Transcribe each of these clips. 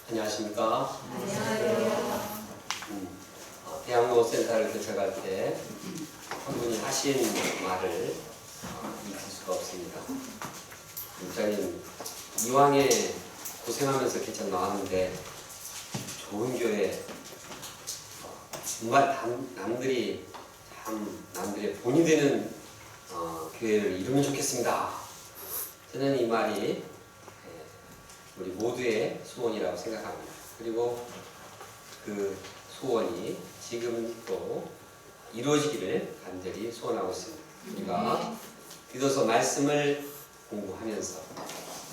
안녕하십니까? 안녕하세요. 대학로센터를 거쳐갈 때 한 분이 하신 말을 잊을 수가 없습니다. 목사님, 이왕에 고생하면서 개척 나왔는데 좋은 교회, 정말 남들의 본이 되는 교회를 이루면 좋겠습니다. 저는 이 말이 우리 모두의 소원이라고 생각합니다. 그리고 그 소원이 지금 또 이루어지기를 간절히 소원하고 있습니다. 우리가 비로소 말씀을 공부하면서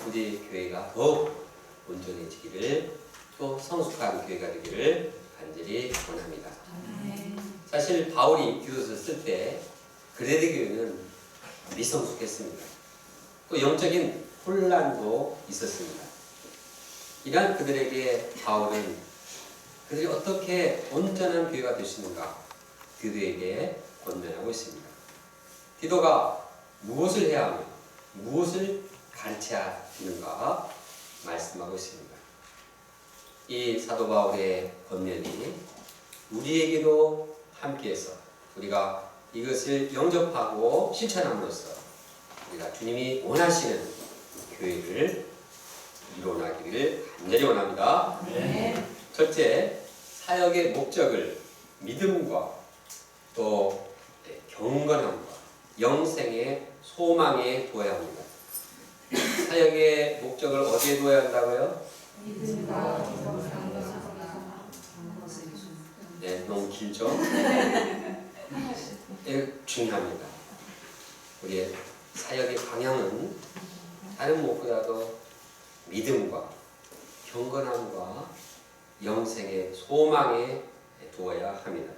우리 교회가 더욱 온전해지기를, 또 성숙한 교회가 되기를 간절히 원합니다. 사실 바울이 비로소 쓸 때 그레데 교회는 미성숙했습니다. 또 영적인 혼란도 있었습니다. 이러한 그들에게 바울은 그들이 어떻게 온전한 교회가 될 수 있는가 그들에게 권면하고 있습니다. 디도가 무엇을 해야 하며 무엇을 가르쳐야 하는가 말씀하고 있습니다. 이 사도 바울의 권면이 우리에게도 함께해서 우리가 이것을 영접하고 실천함으로써 우리가 주님이 원하시는 교회를 이뤄나기를 간절히 원합니다. 네. 첫째, 사역의 목적을 믿음과 또 경건함과 영생의 소망에 두어야 합니다. 사역의 목적을 어디에 두어야 한다고요? 믿음과 네, 너무 길죠? 중요합니다. 우리의 사역의 방향은 다른 무엇보다도 믿음과 경건함과 영생의 소망에 두어야 합니다.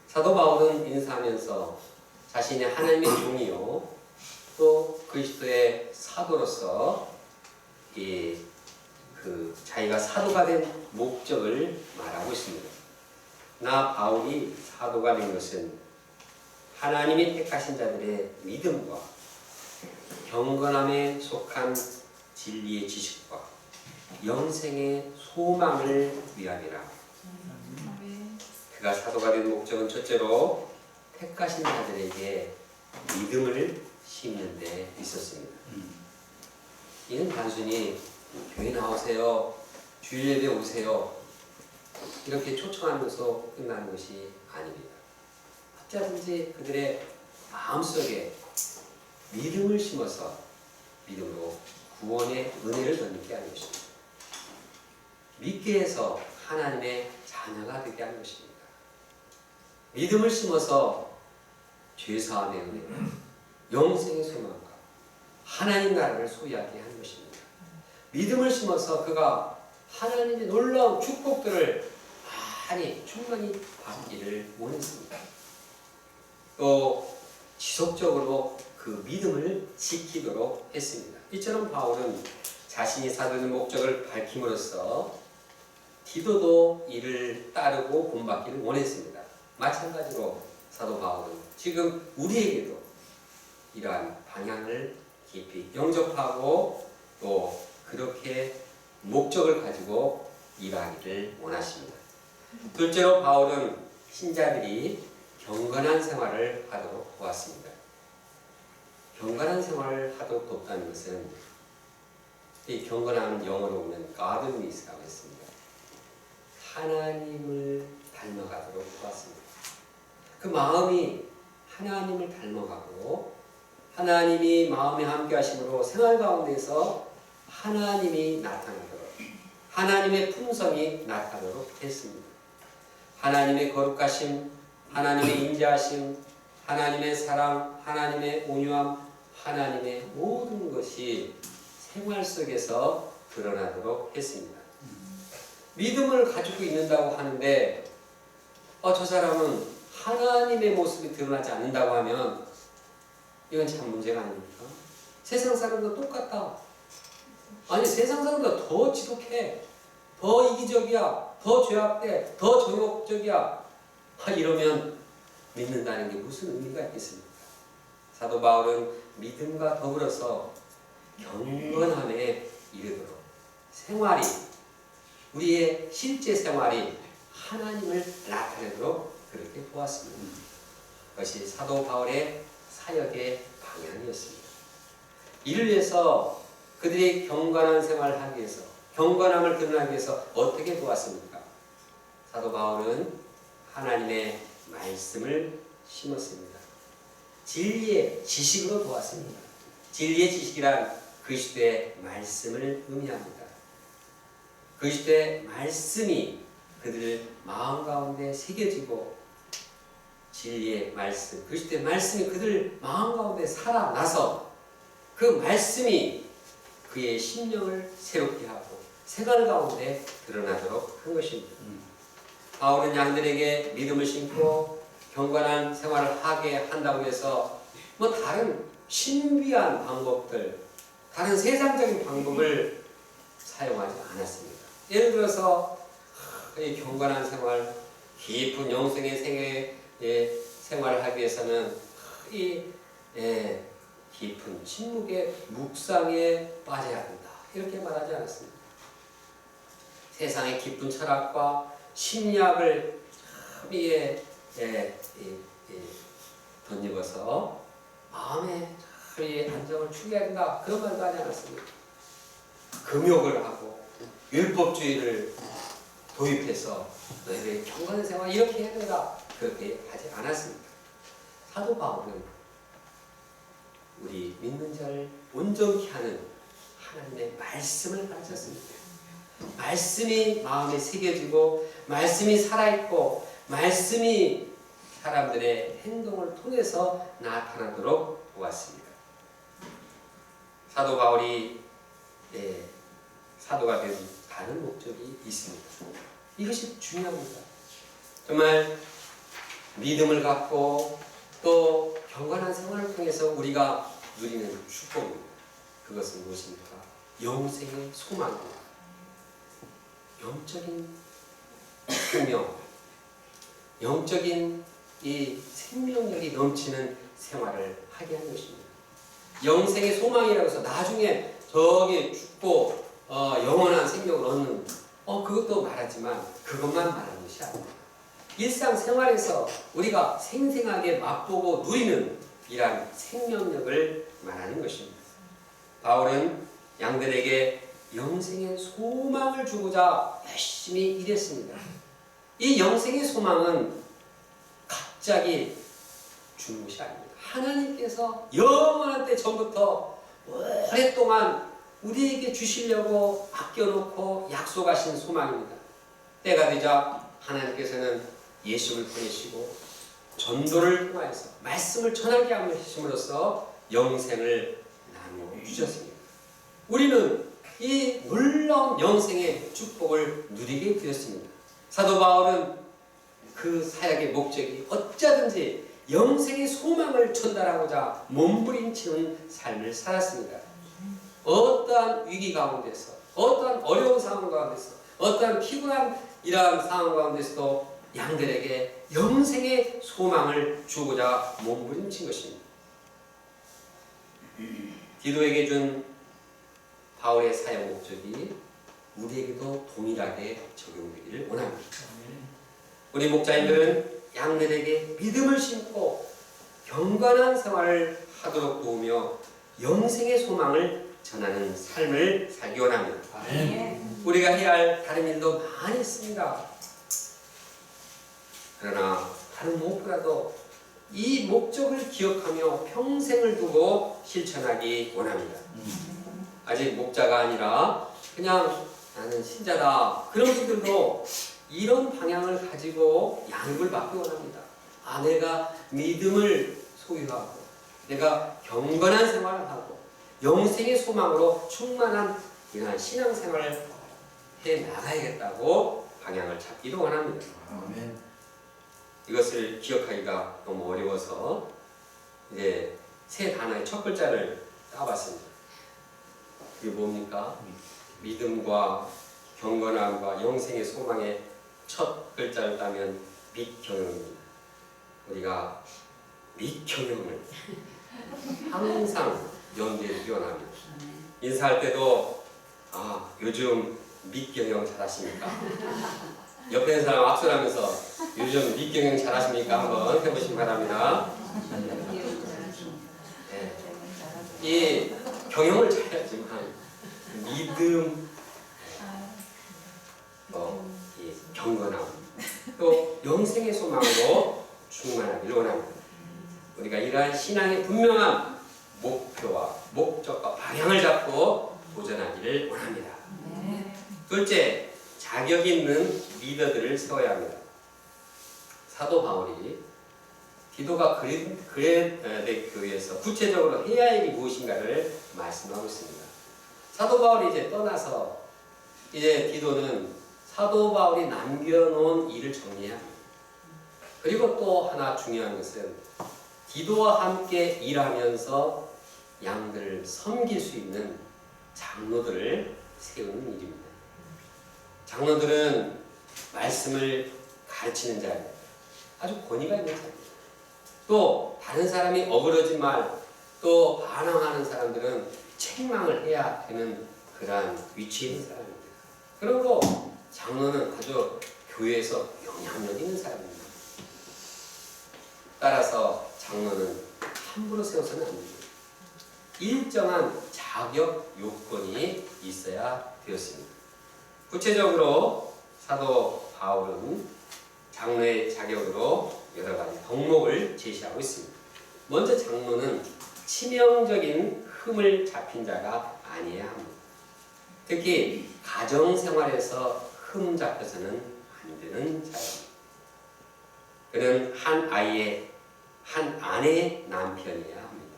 사도 바울은 인사하면서 자신이 하나님의 종이요 또 그리스도의 사도로서 자기가 사도가 된 목적을 말하고 있습니다. 나 바울이 사도가 된 것은 하나님이 택하신 자들의 믿음과 경건함에 속한 진리의 지식과 영생의 소망을 위함이라. 그가 사도가 된 목적은 첫째로 택하신 자들에게 믿음을 심는 데 있었습니다. 이는 단순히 교회 나오세요, 주일 예배 오세요 이렇게 초청하면서 끝나는 것이 아닙니다. 어쩌든지 그들의 마음속에 믿음을 심어서 믿음으로 구원의 은혜를 덧입게 하는 것입니다. 믿게 해서 하나님의 자녀가 되게 하는 것입니다. 믿음을 심어서 죄사함의 은혜, 영생의 소망과 하나님 나라를 소유하게 하는 것입니다. 믿음을 심어서 그가 하나님의 놀라운 축복들을 많이 충만히 받기를 원했습니다. 또 지속적으로 그 믿음을 지키도록 했습니다. 이처럼 바울은 자신이 사도된 목적을 밝힘으로써 디도도 이를 따르고 본받기를 원했습니다. 마찬가지로 사도 바울은 지금 우리에게도 이러한 방향을 깊이 영접하고 또 그렇게 목적을 가지고 일하기를 원하십니다. 둘째로 바울은 신자들이 경건한 생활을 하도록 도왔습니다. 경건한 생활을 하도록 돕다는 것은 이 경건함은 영어로 보면 godliness라고 했습니다. 하나님을 닮아가도록 도왔습니다. 그 마음이 하나님을 닮아가고 하나님이 마음에 함께 하심으로 생활 가운데서 하나님이 나타나도록, 하나님의 품성이 나타나도록 했습니다. 하나님의 거룩하심, 하나님의 인자하심, 하나님의 사랑, 하나님의 온유함, 하나님의 모든 것이 생활 속에서 드러나도록 했습니다. 믿음을 가지고 있는다고 하는데 저 사람은 하나님의 모습이 드러나지 않는다고 하면 이건 참 문제가 아닙니까? 세상 사람도 똑같다. 아니, 세상 사람보다 더 지독해, 더 이기적이야, 더 죄악돼, 더 정욕적이야. 이러면 믿는다는 게 무슨 의미가 있겠습니까? 사도 바울은 믿음과 더불어서 경건함에 이르도록 생활이 우리의 실제 생활이 하나님을 나타내도록 그렇게 도왔습니다. 그것이 사도 바울의 사역의 방향이었습니다. 이를 위해서 그들이 경건한 생활을 하기 위해서, 경건함을 드러나기 위해서 어떻게 도왔습니까? 사도 바울은 하나님의 말씀을 심었습니다. 진리의 지식으로 도왔습니다. 진리의 지식이란 그리스도의 말씀을 의미합니다. 그리스도의 말씀이 그들 마음 가운데 새겨지고, 진리의 말씀, 그리스도의 말씀이 그들 마음 가운데 살아나서 그 말씀이 그의 심령을 새롭게 하고 생활 가운데 드러나도록 한 것입니다. 바울은 양들에게 믿음을 심고 경건한 생활을 하게 한다고 해서 다른 신비한 방법들, 다른 세상적인 방법을 사용하지 않았습니다. 예를 들어서 이 경건한 생활, 깊은 영성의 생활을 하기 위해서는 이 깊은 침묵의 묵상에 빠져야 된다, 이렇게 말하지 않았습니다. 세상의 깊은 철학과 심리학을 덧입어서 마음의 안정을 추구해야 된다, 그런 말도 하지 않았습니다. 금욕을 하고 율법주의를 도입해서 너희들의 경건한 생활 이렇게 해야 된다, 그렇게 하지 않았습니다. 사도 바울은 우리 믿는 자를 온전히 하는 하나님의 말씀을 가르쳤습니다. 말씀이 마음에 새겨지고 말씀이 살아있고 말씀이 사람들의 행동을 통해서 나타나도록 도왔습니다. 사도 바울이 사도가 된 다른 목적이 있습니다. 이것이 중요합니다. 정말 믿음을 갖고 또 경건한 생활을 통해서 우리가 누리는 축복입니다. 그것은 무엇입니까? 영생의 소망입니다. 영적인 생명, 영적인 이 생명력이 넘치는 생활을 하게 하는 것입니다. 영생의 소망이라고 해서 나중에 저기 죽고 영원한 생명을 얻는 그것도 말하지만 그것만 말하는 것이 아닙니다. 일상생활에서 우리가 생생하게 맛보고 누리는 이러한 생명력을 말하는 것입니다. 바울은 양들에게 영생의 소망을 주고자 열심히 일했습니다. 이 영생의 소망은 갑자기 주는 것이 아닙니다. 하나님께서 영원한 때 전부터 오랫동안 우리에게 주시려고 아껴놓고 약속하신 소망입니다. 때가 되자 하나님께서는 예수를 보내시고 전도를 통하여서 말씀을 전하게 하심으로써 영생을 나누어 주셨습니다. 우리는 이 놀라운 영생의 축복을 누리게 되었습니다. 사도 바울은 그 사역의 목적이 어쩌든지 영생의 소망을 전달하고자 몸부림치는 삶을 살았습니다. 어떠한 위기 가운데서, 어떠한 어려운 상황 가운데서, 어떠한 피곤한 이러한 상황 가운데서도 양들에게 영생의 소망을 주고자 몸부림친 것입니다. 디도에게 준 바울의 사역 목적이 우리에게도 동일하게 적용되기를 원합니다. 우리 목자님들은 양들에게 믿음을 심고 경건한 생활을 하도록 도우며 영생의 소망을 전하는 삶을 살기 원합니다. 우리가 해야 할 다른 일도 많이 있습니다. 그러나 다른 무엇보다도 이 목적을 기억하며 평생을 두고 실천하기 원합니다. 아직 목자가 아니라 그냥 나는 신자다, 그런 분들도 이런 방향을 가지고 양육을 받기 원합니다. 내가 믿음을 소유하고 내가 경건한 생활을 하고 영생의 소망으로 충만한 이러한 신앙생활을 해나가야겠다고 방향을 잡기도 원합니다. 아멘. 이것을 기억하기가 너무 어려워서 이제 세 단어의 첫 글자를 따봤습니다. 그게 뭡니까? 믿음과 경건함과 영생의 소망의 첫 글자를 따면 믿경영입니다. 우리가 믿경영을 항상 염두에 두기 원합니다. 인사할 때도 요즘 밑경영 잘하십니까? 옆에 있는 사람 악수하면서 요즘 밑경영 잘하십니까? 한번 해보시기 바랍니다. 네. 이 경영을 잘하지만 믿음, 이 경건함, 또 영생의 소망으로 충만하기를 원합니다. 우리가 이러한 신앙의 분명한 목표와 목적과 방향을 잡고 도전하기를 원합니다. 둘째, 자격 있는 리더들을 세워야 합니다. 사도 바울이 디도가 그레데 교회에서 구체적으로 해야 할 일이 무엇인가를 말씀하고 있습니다. 사도 바울이 이제 떠나서 이제 디도는 사도 바울이 남겨놓은 일을 정리해야 합니다. 그리고 또 하나 중요한 것은 디도와 함께 일하면서 양들을 섬길 수 있는 장로들을 세우는 일입니다. 장로들은 말씀을 가르치는 자입니다. 아주 권위가 있는 자입니다. 또 다른 사람이 어그러지 말, 또 반항하는 사람들은 책망을 해야 되는 그러한 위치에 있는 사람입니다. 그러므로 장로는 아주 교회에서 영향력 있는 사람입니다. 따라서 장로는 함부로 세워서는 안 됩니다. 일정한 자격 요건이 있어야 되었습니다. 구체적으로 사도 바울은 장로의 자격으로 여러 가지 덕목을 제시하고 있습니다. 먼저 장로는 치명적인 흠을 잡힌 자가 아니어야 합니다. 특히 가정생활에서 흠 잡혀서는 안 되는 자입니다. 그는 한 아내의 남편이어야 합니다.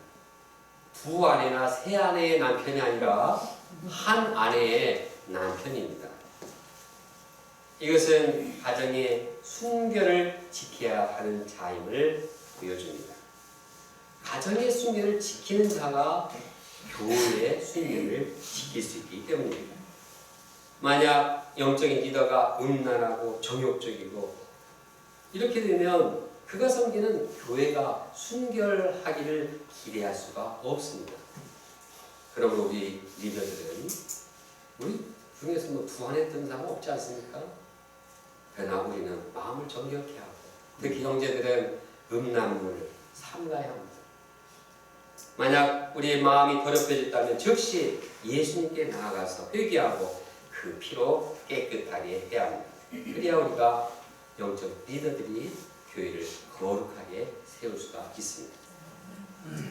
두 아내나 세 아내의 남편이 아니라 한 아내의 남편입니다. 이것은 가정의 순결을 지켜야 하는 자임을 보여줍니다. 가정의 순결을 지키는 자가 교회의 순결을 지킬 수 있기 때문입니다. 만약 영적인 리더가 음란하고 정욕적이고 이렇게 되면 그가 섬기는 교회가 순결하기를 기대할 수가 없습니다. 그러므로 우리 리더들은 우리 중에서 두 안에 뜬 사람 없지 않습니까? 그러나 우리는 마음을 정결케 하고 특히 형제들은 음란물을 삼가야 합니다. 만약 우리의 마음이 더럽혀졌다면 즉시 예수님께 나아가서 회개하고 그 피로 깨끗하게 해야 합니다. 그래야 우리가 영적 리더들이 교회를 거룩하게 세울 수가 있습니다.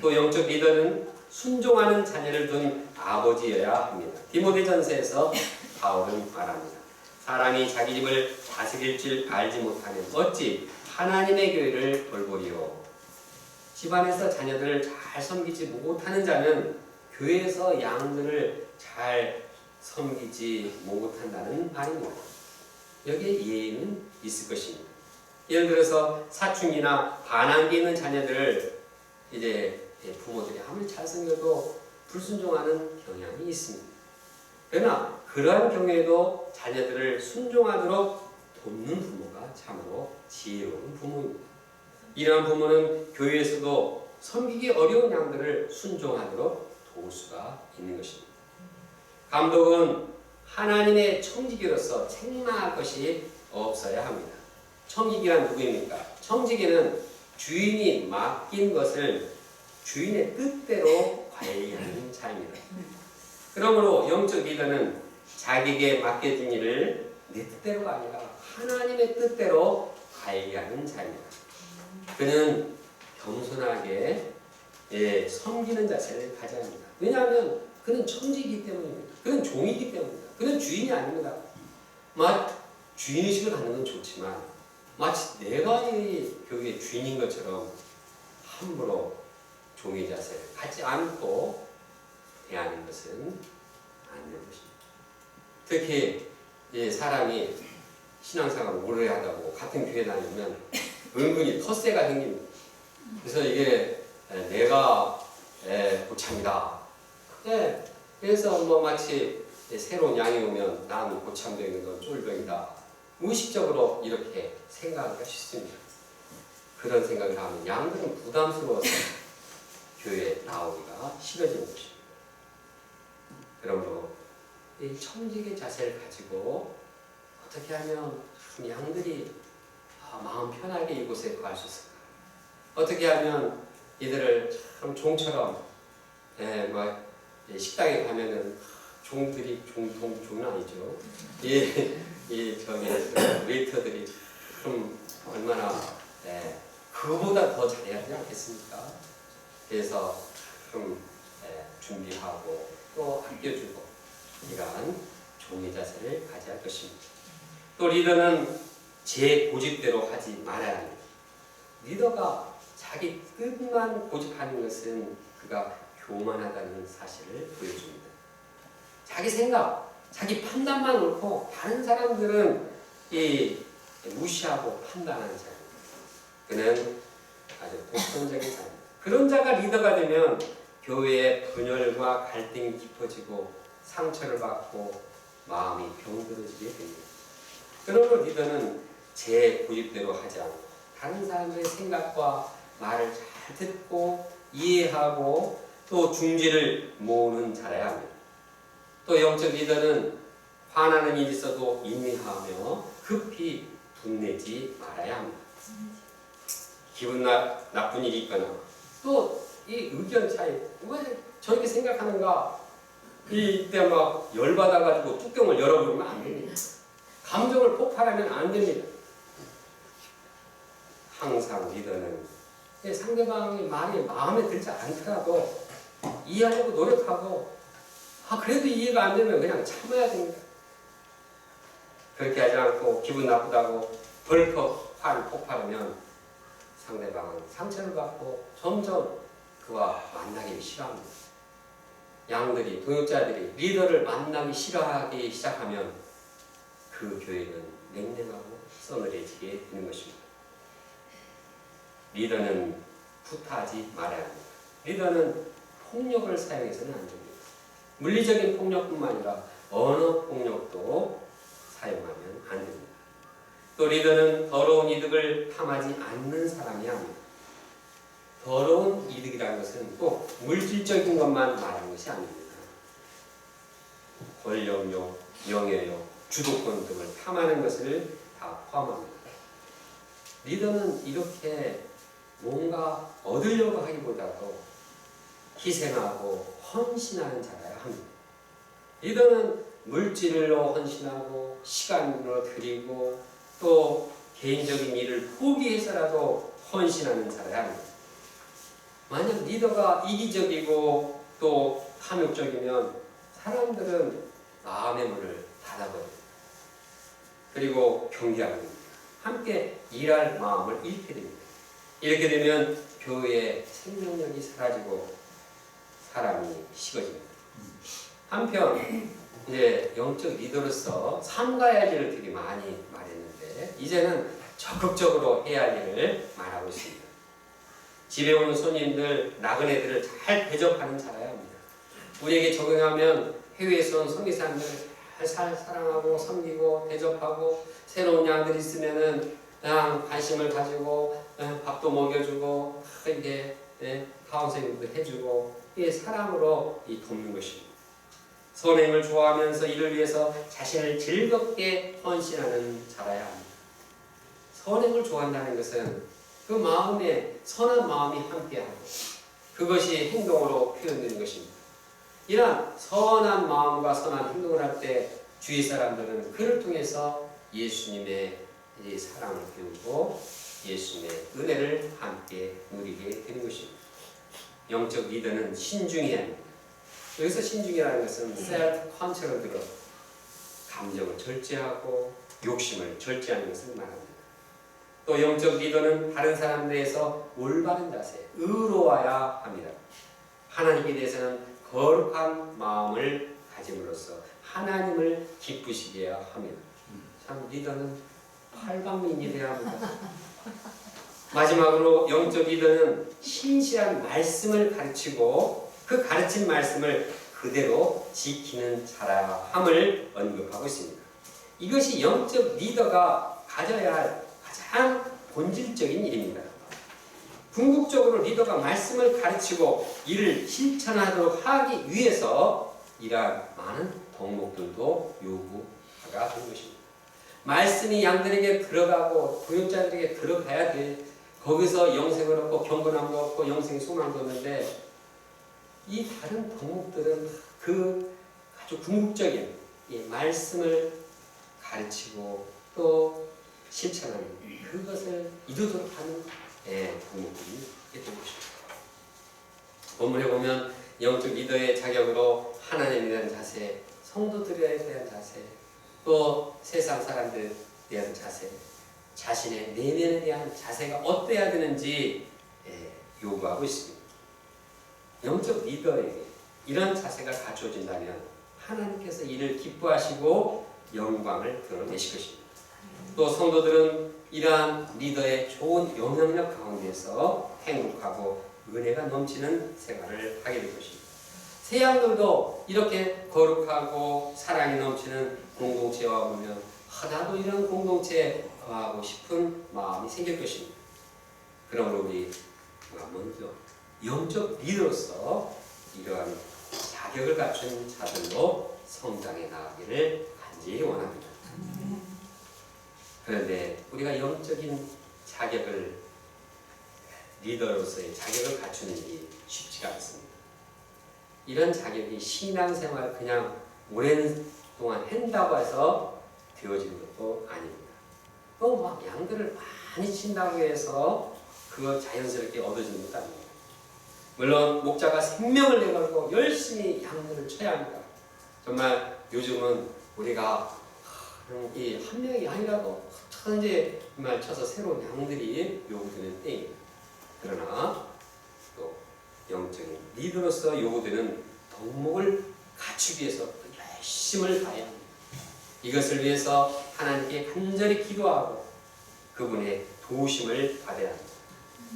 또 영적 리더는 순종하는 자녀를 둔 아버지여야 합니다. 디모데전서에서 바울은 말합니다. 사람이 자기 집을 다스릴 줄 알지 못하면 어찌 하나님의 교회를 돌보리요. 집안에서 자녀들을 잘 섬기지 못하는 자는 교회에서 양들을 잘 섬기지 못한다는 말입니다. 여기에 예의는 있을 것입니다. 예를 들어서 사춘기나 반항기 있는 자녀들을 이제 부모들이 아무리 잘 섬겨도 불순종하는 경향이 있습니다. 그러나 그러한 경우에도 자녀들을 순종하도록 돕는 부모가 참으로 지혜로운 부모입니다. 이러한 부모는 교회에서도 섬기기 어려운 양들을 순종하도록 도울 수가 있는 것입니다. 감독은 하나님의 청지기로서 책망할 것이 없어야 합니다. 청지기란 누구입니까? 청지기는 주인이 맡긴 것을 주인의 뜻대로 관리하는 자입니다. 그러므로 영적 리더는 자기에게 맡겨진 일을 내 뜻대로가 아니라 하나님의 뜻대로 관리하는 자입니다. 그는 겸손하게 섬기는 자세를 가져야 합니다. 왜냐하면 그는 청지이기 때문입니다. 그는 종이기 때문입니다. 그는 주인이 아닙니다. 주인의식을 갖는 건 좋지만 마치 내가 이 교회의 주인인 것처럼 함부로 종의 자세를 갖지 않고 대하는 것은 안 되는 것입니다. 특히 사람이 신앙생활을 오래 하다고 같은 교회 다니면 은근히 텃세가 생깁니다. 그래서 이게 내가 고참이다. 그래서 마치 새로운 양이 오면 난 고참병이고 넌 쫄병이다. 무의식적으로 이렇게 생각하기가 쉽습니다. 그런 생각을 하면 양들은 부담스러워서 교회에 나오기가 싫어지는 것입니다. 그러므로 이 청지기 자세를 가지고 어떻게 하면 참 양들이 마음 편하게 이곳에 구할 수 있을까? 어떻게 하면 이들을 참 종처럼 식당에 가면은 종들이 종은 아니죠. 저기 웨이터들이 좀 얼마나 그보다 더 잘해야 하지 않겠습니까? 그래서 좀 준비하고 또 아껴주고 이러한 종의 자세를 가져야 할 것입니다. 또 리더는 제 고집대로 하지 말아야 합니다. 리더가 자기 뜻만 고집하는 것은 그가 교만하다는 사실을 보여줍니다. 자기 생각, 자기 판단만 옳고 다른 사람들은 무시하고 판단하는 자입니다. 그는 아주 독선적인 자입니다. 그런 자가 리더가 되면 교회의 분열과 갈등이 깊어지고 상처를 받고 마음이 병들어지게 됩니다. 그러므로 리더는 제 고집대로 하지 않고 다른 사람들의 생각과 말을 잘 듣고 이해하고 또 중지를 모으는 자라야 합니다. 또 영적 리더는 화나는 일이 있어도 인내하며 급히 분내지 말아야 합니다. 기분 나쁜 일이 있거나 또 이 의견 차이, 왜 저렇게 생각하는가, 이때 막 열받아가지고 뚜껑을 열어버리면 안 됩니다. 감정을 폭발하면 안 됩니다. 항상 리더는 상대방의 말이 마음에 들지 않더라도 이해하려고 노력하고 그래도 이해가 안 되면 그냥 참아야 됩니다. 그렇게 하지 않고 기분 나쁘다고 벌컥 화를 폭발하면 상대방은 상처를 받고 점점 그와 만나기 싫어합니다. 양들이, 동역자들이 리더를 만나기 싫어하기 시작하면 그 교회는 냉랭하고 서늘해지게 되는 것입니다. 리더는 후타하지 말아야 합니다. 리더는 폭력을 사용해서는 안 됩니다. 물리적인 폭력뿐만 아니라 언어 폭력도 사용하면 안 됩니다. 또 리더는 더러운 이득을 탐하지 않는 사람이야 합니다. 더러운 이득이라는 것은 꼭 물질적인 것만 말하는 것이 아닙니다. 권력욕, 명예욕, 주도권 등을 탐하는 것을 다 포함합니다. 리더는 이렇게 뭔가 얻으려고 하기보다도 희생하고 헌신하는 자라야 합니다. 리더는 물질로 헌신하고 시간으로 드리고 또 개인적인 일을 포기해서라도 헌신하는 자라야 합니다. 만약 리더가 이기적이고 또 탐욕적이면 사람들은 마음의 문을 닫아버립니다. 그리고 경계합니다. 함께 일할 마음을 잃게 됩니다. 이렇게 되면 교회의 생명력이 사라지고 사람이 식어집니다. 한편 이제 영적 리더로서 삼가야 할 일을 되게 많이 말했는데 이제는 적극적으로 해야 할 일을 말하고 있습니다. 집에 오는 손님들, 나그네들을 잘 대접하는 자라야 합니다. 우리에게 적용하면 해외에서 온 선교사님들을 잘 사랑하고 섬기고 대접하고 새로운 양들이 있으면은 그냥 관심을 가지고 밥도 먹여주고 이게 카운셀링도 해주고 이게 사랑으로 돕는 것입니다. 선행을 좋아하면서 이를 위해서 자신을 즐겁게 헌신하는 자라야 합니다. 선행을 좋아한다는 것은 그 마음에 선한 마음이 함께하고 그것이 행동으로 표현되는 것입니다. 이러한 선한 마음과 선한 행동을 할 때 주위 사람들은 그를 통해서 예수님의 사랑을 배우고 예수님의 은혜를 함께 누리게 되는 것입니다. 영적 리더는 신중해야 합니다. 여기서 신중이라는 것은 셀프 컨트롤로 감정을 절제하고 욕심을 절제하는 것을 말합니다. 또 영적 리더는 다른 사람들에서 올바른 자세, 의로워야 합니다. 하나님에 대해서는 거룩한 마음을 가짐으로써 하나님을 기쁘시게 해야 합니다. 참 리더는 팔방민이 되어야 합니다. 마지막으로 영적 리더는 신실한 말씀을 가르치고 그 가르친 말씀을 그대로 지키는 자라 함을 언급하고 있습니다. 이것이 영적 리더가 가져야 할 가장 본질적인 일입니다. 궁극적으로 리더가 말씀을 가르치고 이를 실천하도록 하기 위해서 이러한 많은 덕목들도 요구가 된 것입니다. 말씀이 양들에게 들어가고 부역자들에게 들어가야 돼. 거기서 영생을 얻고 경건함도 얻고 영생의 소망도 얻는데 이 다른 덕목들은 그 아주 궁극적인 이 말씀을 가르치고 또 실천하는 그것을 이루도록 하는 덕목들이 있던 것입니다. 본문에 보면 영적 리더의 자격으로 하나님에 대한 자세, 성도들에 대한 자세, 또 세상 사람들에 대한 자세, 자신의 내면에 대한 자세가 어때야 되는지 요구하고 있습니다. 영적 리더에게 이런 자세가 갖춰진다면 하나님께서 이를 기뻐하시고 영광을 드러내실 것입니다. 또 성도들은 이러한 리더의 좋은 영향력 가운데서 행복하고 은혜가 넘치는 생활을 하게 될 것입니다. 새 양들도 이렇게 거룩하고 사랑이 넘치는 공동체와 보면 나도 이런 공동체에 거하고 싶은 마음이 생길 것입니다. 그러므로 우리 먼저 영적 리더로서 이러한 자격을 갖춘 자들로 성장해 나가기를 간절히 원합니다. 그런데 우리가 영적인 자격을 리더로서의 자격을 갖추는 일이 쉽지가 않습니다. 이런 자격이 신앙생활 그냥 오랜 동안 한다고 해서 되어지는 것도 아닙니다. 또 막 양들을 많이 친다고 해서 그거 자연스럽게 얻어지는 것도 아닙니다. 물론 목자가 생명을 내걸고 열심히 양들을 쳐야 합니다. 정말 요즘은 우리가 이 한 명이 아니라도 천재 말 쳐서 새로운 양들이 요구되는 때입니다. 그러나 또 영적인 리더로서 요구되는 덕목을 갖추기 위해서 열심을 다해야 합니다. 이것을 위해서 하나님께 간절히 기도하고 그분의 도우심을 받아야 합니다.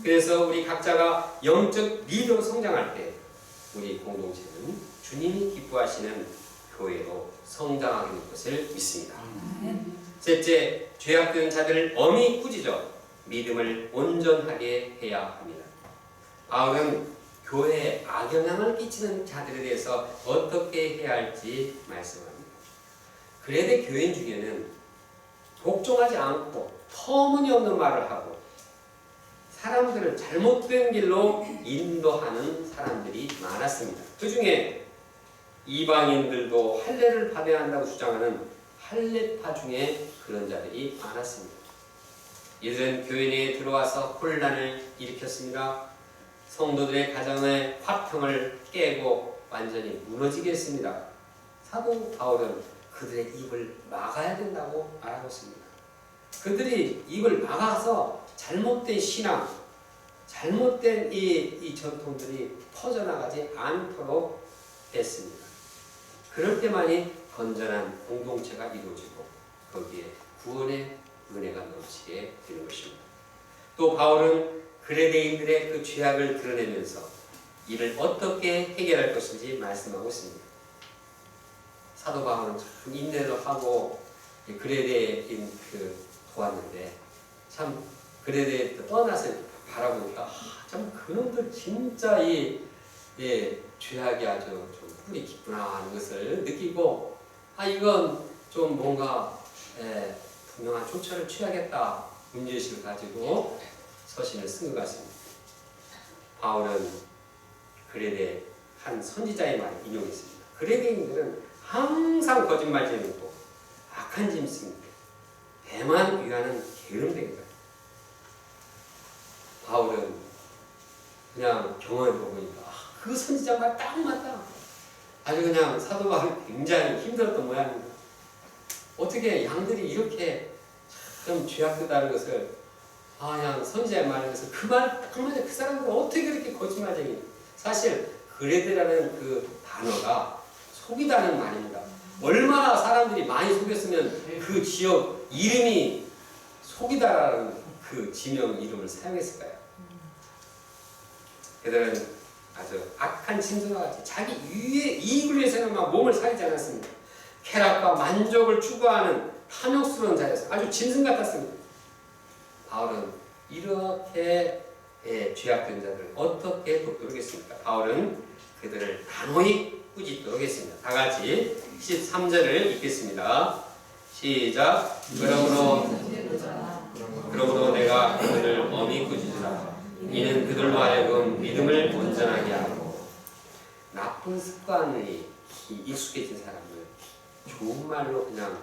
그래서 우리 각자가 영적 리더로 성장할 때 우리 공동체는 주님이 기뻐하시는 교회로 성장하게 될 것을 믿습니다. 셋째, 죄악된 자들을 엄히 꾸짖어 믿음을 온전하게 해야 합니다. 바울은 교회에 악영향을 끼치는 자들에 대해서 어떻게 해야 할지 말씀합니다. 그레데 교인 중에는 복종하지 않고 터무니없는 말을 하고 사람들을 잘못된 길로 인도하는 사람들이 많았습니다. 그 중에 이방인들도 할례를 받아야 한다고 주장하는 할례파 중에 그런 자들이 많았습니다. 이들은 교회 내에 들어와서 혼란을 일으켰습니다. 성도들의 가정의 화평을 깨고 완전히 무너지게 했습니다. 사도 바울은 그들의 입을 막아야 된다고 말하고 있습니다. 그들이 입을 막아서 잘못된 신앙, 잘못된 이 전통들이 퍼져나가지 않도록 했습니다. 그럴 때만이 건전한 공동체가 이루어지고 거기에 구원의 은혜가 넘치게 되는 것입니다. 또 바울은 그레데인들의 그 죄악을 드러내면서 이를 어떻게 해결할 것인지 말씀하고 있습니다. 사도 바울은 참 인내를 하고 그레데인 도왔는데 참 그레데 떠나서 바라보니까 참 그놈들 진짜 죄악이 아주 좀 뿌리 깊구나 하는 것을 느끼고 이건 좀 뭔가 분명한 조처를 취하겠다 문제의식을 가지고 서신을 쓴 것 같습니다. 바울은 그레데 한 선지자의 말을 인용했습니다. 그레데인들은 항상 거짓말쟁이고 악한 짐승인데 배만 위하는 게으름쟁이다. 바울은 그냥 경험해 보니까 그 선지자 말 딱 맞다. 아주 그냥 사도 바울이 굉장히 힘들었던 모양입니다. 어떻게 양들이 이렇게 좀 죄악되다는 것을 그냥 선지자의 말에서 그 말 딱 맞아. 그 사람들 어떻게 그렇게 거짓말쟁이. 사실 그레데라는 그 단어가 속이다는 말입니다. 얼마나 사람들이 많이 속였으면 그 지역 이름이 속이다라는 그 지명 이름을 사용했을까요? 그들은 아주 악한 짐승과 같이 자기 이익을 위해서는 막 몸을 살리지 않았습니다. 쾌락과 만족을 추구하는 탐욕스러운 자였어요. 아주 짐승 같았습니다. 바울은 이렇게 죄악된 자들을 어떻게 돕도록 했습니까? 바울은 그들을 단호히 꾸짖도록 했습니다. 다 같이 13절을 읽겠습니다. 시작. 그러므로 내가 그들을 엄히 꾸짖으라. 이는 그들로 하여금 믿음을 온전하게 하고. 나쁜 습관이 익숙해진 사람을 좋은 말로 그냥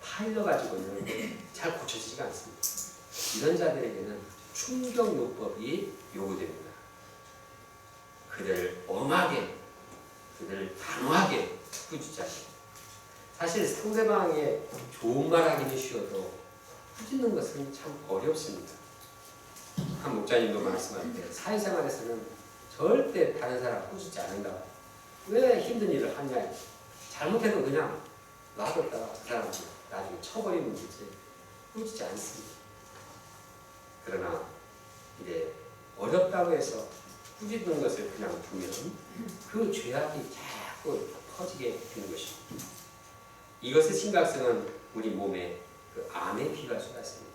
파일러가지고는 잘 고쳐지지가 않습니다. 이런 자들에게는 충격요법이 요구됩니다. 그들을 엄하게, 그들을 단호하게 꾸짖자. 사실 상대방에게 좋은 말 하기는 쉬워도 꾸짖는 것은 참 어렵습니다. 한 목자님도 말씀할 때 사회생활에서는 절대 다른 사람 꾸짖지 않는다. 왜 힘든 일을 하냐. 잘못해도 그냥 놔뒀다가 그 사람 나중에 쳐버리면 되지 꾸짖지 않습니다. 그러나 이제 어렵다고 해서 꾸짖는 것을 그냥 두면 그 죄악이 자꾸 퍼지게 되는 것입니다. 이것의 심각성은 우리 몸에 그 암의 피가 쏟았습니다.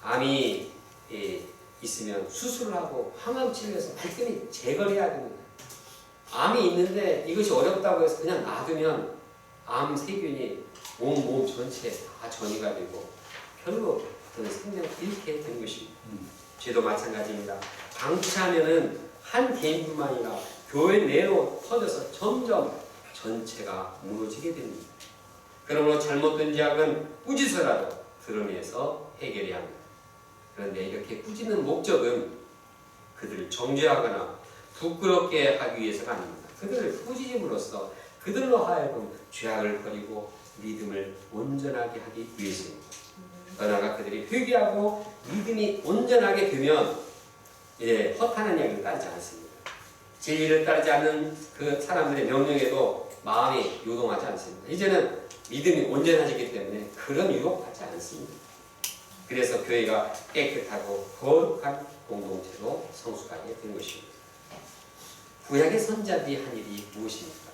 암이 있으면 수술을 하고 항암 치료해서 발끈히 제거를 해야 됩니다. 암이 있는데 이것이 어렵다고 해서 그냥 놔두면 암 세균이 몸 전체에 다 전이가 되고 결국 그런 생명을 잃게 되는 것입니다. 죄도 마찬가지입니다. 방치하면은 한 개인뿐만 아니라 교회 내로 퍼져서 점점 전체가 무너지게 됩니다. 그러므로 잘못된 죄악은 꾸짖어라도 드러내서 해결해야 합니다. 그런데 이렇게 꾸짖는 목적은 그들을 정죄하거나 부끄럽게 하기 위해서가 아닙니다. 그들을 꾸짖음으로써 그들로 하여금 죄악을 버리고 믿음을 온전하게 하기 위해서입니다. 그러나 그들이 회개하고 믿음이 온전하게 되면 허탄한 이야기를 따르지 않습니다. 진리를 따르지 않는 그 사람들의 명령에도 마음이 요동하지 않습니다. 이제는 믿음이 온전해지기 때문에 그런 유혹받지 않습니다. 그래서 교회가 깨끗하고 거룩한 공동체로 성숙하게 된 것입니다. 구약의 선자들이 한 일이 무엇입니까?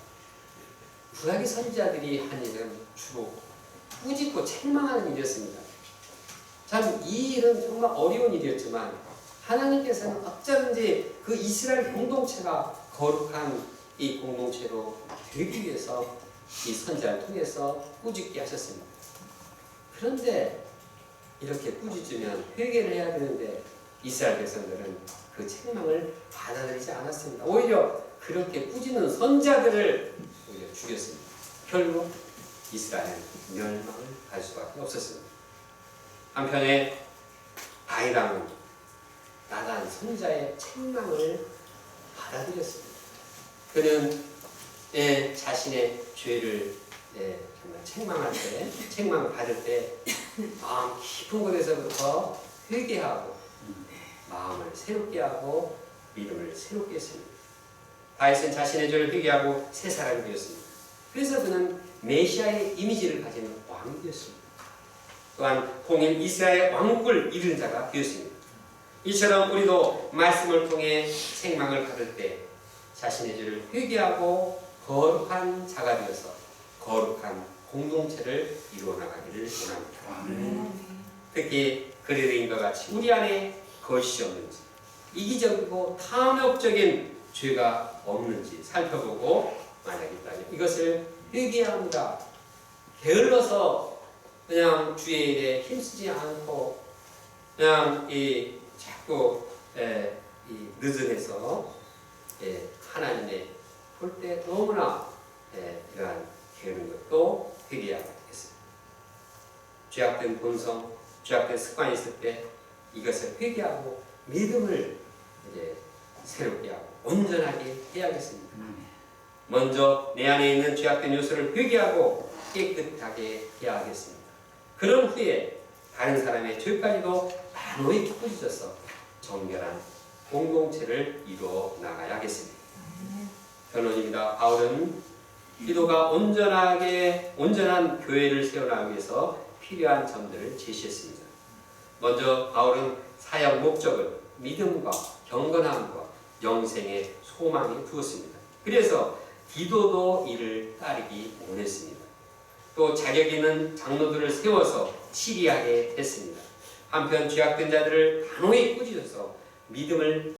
구약의 선자들이 한 일은 주로 꾸짖고 책망하는 일이었습니다. 참 이 일은 정말 어려운 일이었지만 하나님께서는 어쩌든지 그 이스라엘 공동체가 거룩한 이 공동체로 되기 위해서 이 선자를 통해서 꾸짖게 하셨습니다. 그런데 이렇게 꾸짖으면 회개를 해야 되는데 이스라엘 백성들은 그 책망을 받아들이지 않았습니다. 오히려 그렇게 꾸짖는 선자들을 오히려 죽였습니다. 결국 이스라엘은 멸망을 갈 수밖에 없었습니다. 한편에 다윗왕은 나단 선자의 책망을 받아들였습니다. 그는 자신의 죄를 정말 책망을 받을 때 마음 깊은 곳에서부터 회개하고 마음을 새롭게 하고 믿음을 새롭게 했습니다. 다윗은 자신의 죄를 회개하고 새 사람이 되었습니다. 그래서 그는 메시아의 이미지를 가진 왕이 되었습니다. 또한 통일 이스라엘 왕국을 이룬 자가 되었습니다. 이처럼 우리도 말씀을 통해 책망을 받을 때 자신의 죄를 회개하고 거룩한 자가 되어서 거룩한 공동체를 이루어 나가기를 원합니다. 특히 그리스도인과 같이 우리 안에 거짓이 없는지 이기적이고 탐욕적인 죄가 없는지 살펴보고 만약 있다면 이것을 회개해야 합니다. 게을러서 그냥 주의 일에 힘쓰지 않고 그냥 자꾸 늦은해서 하나님의 볼 때 너무나 이러한 게으른 것도 회개해야 하겠습니다. 죄악된 본성, 죄악된 습관이 있을 때 이것을 회개하고 믿음을 새롭게 하고 온전하게 해야겠습니다. 먼저 내 안에 있는 죄악된 요소를 회개하고 깨끗하게 해야 하겠습니다. 그런 후에 다른 사람의 죄까지도 단호히 꾸짖어서 정결한 공동체를 이루어 나가야 하겠습니다. 변론입니다. 바울은 기도가 온전한 교회를 세워나가기 위해서 필요한 점들을 제시했습니다. 먼저 바울은 사역 목적을 믿음과 경건함과 영생의 소망에 두었습니다. 그래서 디도도 이를 따르기 원했습니다. 또 자격 있는 장로들을 세워서 치리하게 했습니다. 한편 죄악된 자들을 단호히 꾸짖어서 믿음을